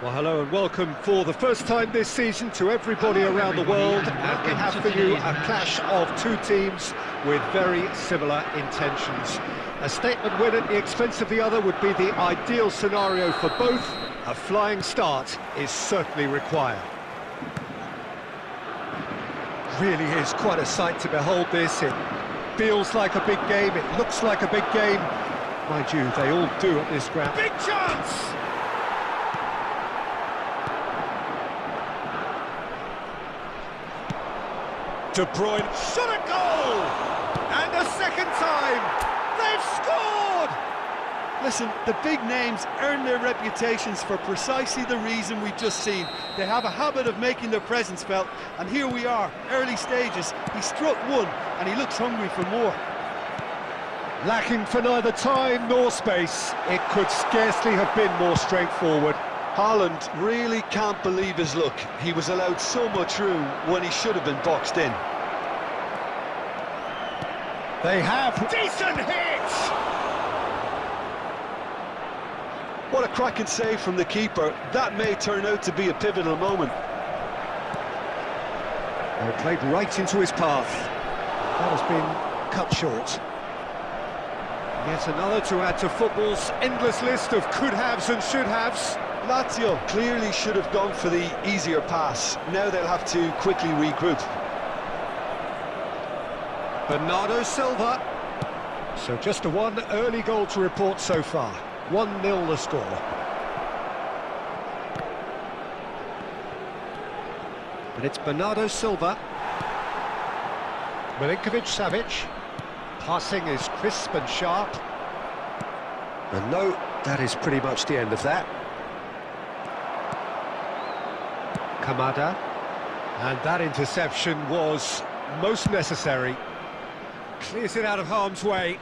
Well, hello and welcome for the first time this season to everybody around the world, and we have for you a clash of two teams with very similar intentions. A statement win at the expense of the other would be the ideal scenario for both. A flying start is certainly required. Really is quite a sight to behold this. It feels like a big game, it looks like a big game. Mind you, they all do at this ground. Big chance! De Bruyne shot a goal! And a second time! They've scored! Listen, the big names earn their reputations for precisely the reason we've just seen. They have a habit of making their presence felt, and here we are, early stages. He struck one, and he looks hungry for more. Lacking for neither time nor space, it could scarcely have been more straightforward. Haaland really can't believe his luck. He was allowed so much room when he should have been boxed in. They have decent hits! What a cracking save from the keeper. That may turn out to be a pivotal moment. They played right into his path. That has been cut short. Yet another to add to football's endless list of could-haves and should-haves. Lazio clearly should have gone for the easier pass. Now they'll have to quickly regroup. Bernardo Silva. So just one early goal to report so far. 1-0 the score. And it's Bernardo Silva. Milinkovic-Savic. Passing is crisp and sharp. And no, that is pretty much the end of that. Kamada, and that interception was most necessary. Clears it out of harm's way.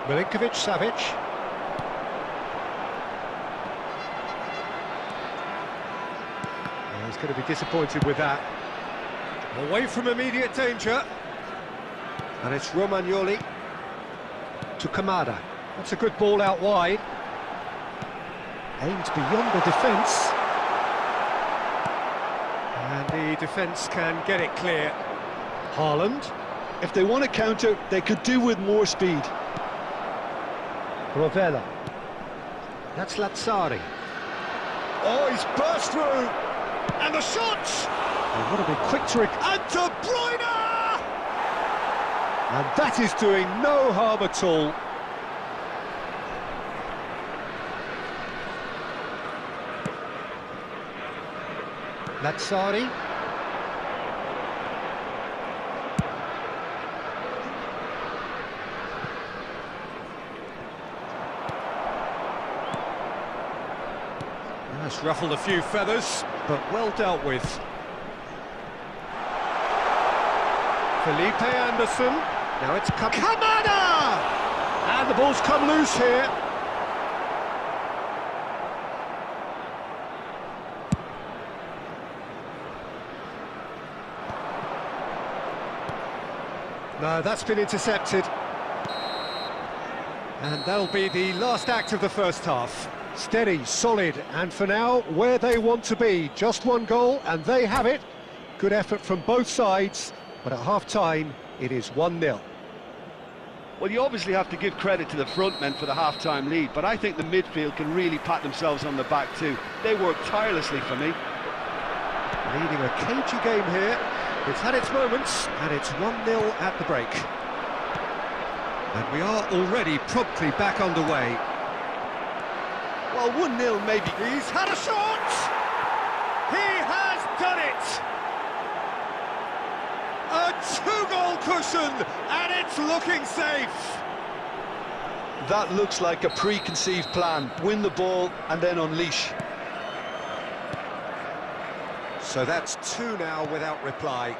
Milinkovic-Savic. He's going to be disappointed with that. Away from immediate danger. And it's Romagnoli to Kamada. That's a good ball out wide. Aimed beyond the defence. And the defence can get it clear. Haaland. If they want to counter, they could do with more speed. Rovella. That's Lazzari. Oh, he's burst through! And the shot! They want to be quick to... And De Bruyne! And that is doing no harm at all. Lazzari. That's ruffled a few feathers, but well dealt with. Felipe Anderson. Now it's Kamada! And the ball's come loose here. No, that's been intercepted. And that'll be the last act of the first half. Steady, solid, and for now, where they want to be. Just one goal, and they have it. Good effort from both sides, but at half-time, it is 1-0. Well, you obviously have to give credit to the front men for the half-time lead, but I think the midfield can really pat themselves on the back too. They work tirelessly for me. Leading a cagey game here. It's had its moments, and it's 1-0 at the break. And we are already promptly back underway. Well, 1-0 maybe. He's had a shot! He has done it! A two-goal cushion, and it's looking safe! That looks like a preconceived plan. Win the ball and then unleash. So that's 2 now without reply.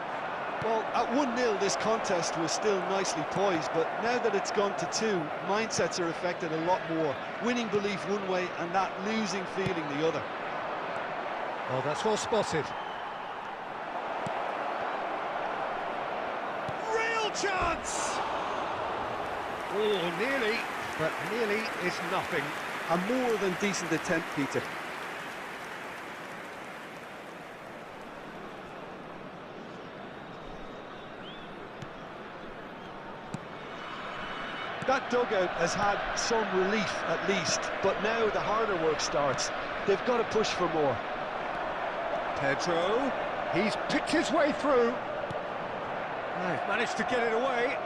Well, at 1-0 this contest was still nicely poised, but now that it's gone to 2, mindsets are affected a lot more. Winning belief one way and that losing feeling the other. Well, that's well spotted. Real chance! Oh, nearly, but nearly is nothing. A more than decent attempt, Peter. That dugout has had some relief at least, but now the harder work starts. They've got to push for more. Pedro, he's picked his way through. They've managed to get it away.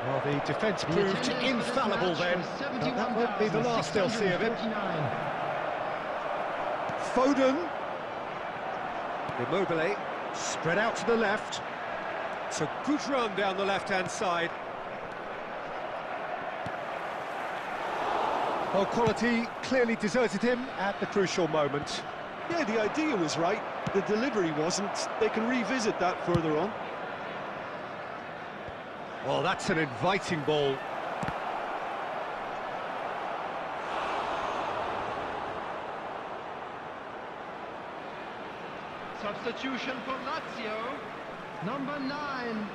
Well, the defence proved infallible then, but that won't be the last they'll see of him. Foden. Immobile, spread out to the left. It's a good run down the left-hand side. Well, quality clearly deserted him at the crucial moment. Yeah, the idea was right, the delivery wasn't. They can revisit that further on. Well, that's an inviting ball. Substitution for Lazio, number 9,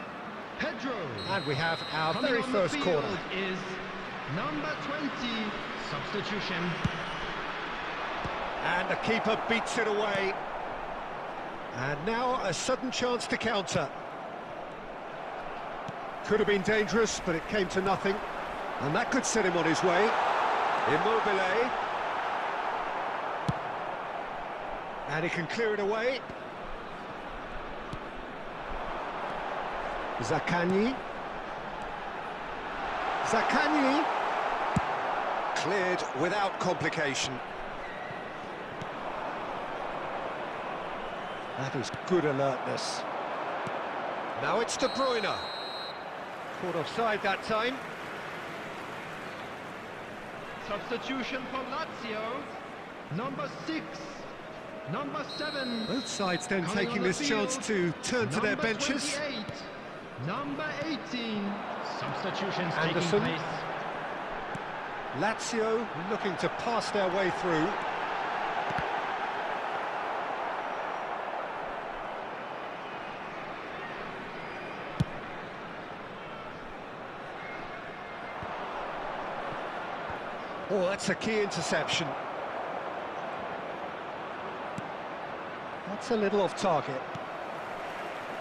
Pedro. And we have our Coming very on first the field corner. is number 20, substitution. And the keeper beats it away. And now a sudden chance to counter. Could have been dangerous, but it came to nothing. And that could set him on his way. Immobile. And he can clear it away. Zaccagni. Zaccagni. Cleared without complication. That is good alertness. Now it's De Bruyne. Caught offside that time. Substitution for Lazio, number 6, number 7. Both sides then Coming taking on the this chance field, to turn to their number benches. 28, number 18. Substitutions Anderson. taking place. Lazio looking to pass their way through. Oh, that's a key interception. That's a little off target.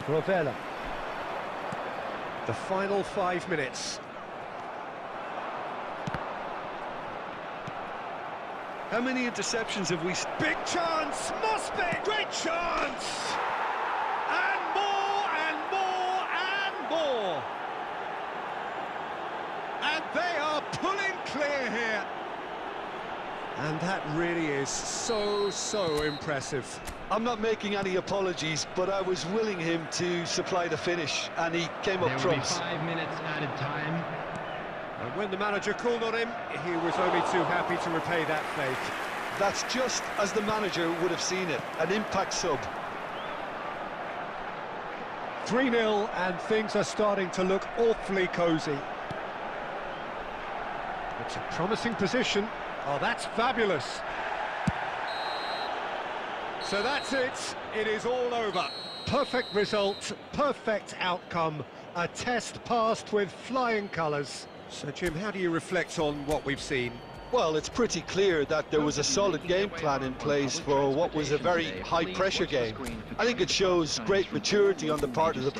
Rovella. The final 5 minutes. How many interceptions have we... Big chance! Must be! Great chance! And more, and more, and more! And they are pulling clear here. And that really is so impressive. I'm not making any apologies, but I was willing him to supply the finish, and he came up There will be trumps. 5 minutes added time. And when the manager called on him, he was only too happy to repay that faith. That's just as the manager would have seen it, an impact sub. 3-0, and things are starting to look awfully cosy. It's a promising position. Oh, that's fabulous. So that's it. It is all over. Perfect result, perfect outcome. A test passed with flying colours. So, Jim, how do you reflect on what we've seen? Well, it's pretty clear that there was a solid game plan in place for what was a very high-pressure game. I think it shows great maturity on the part of the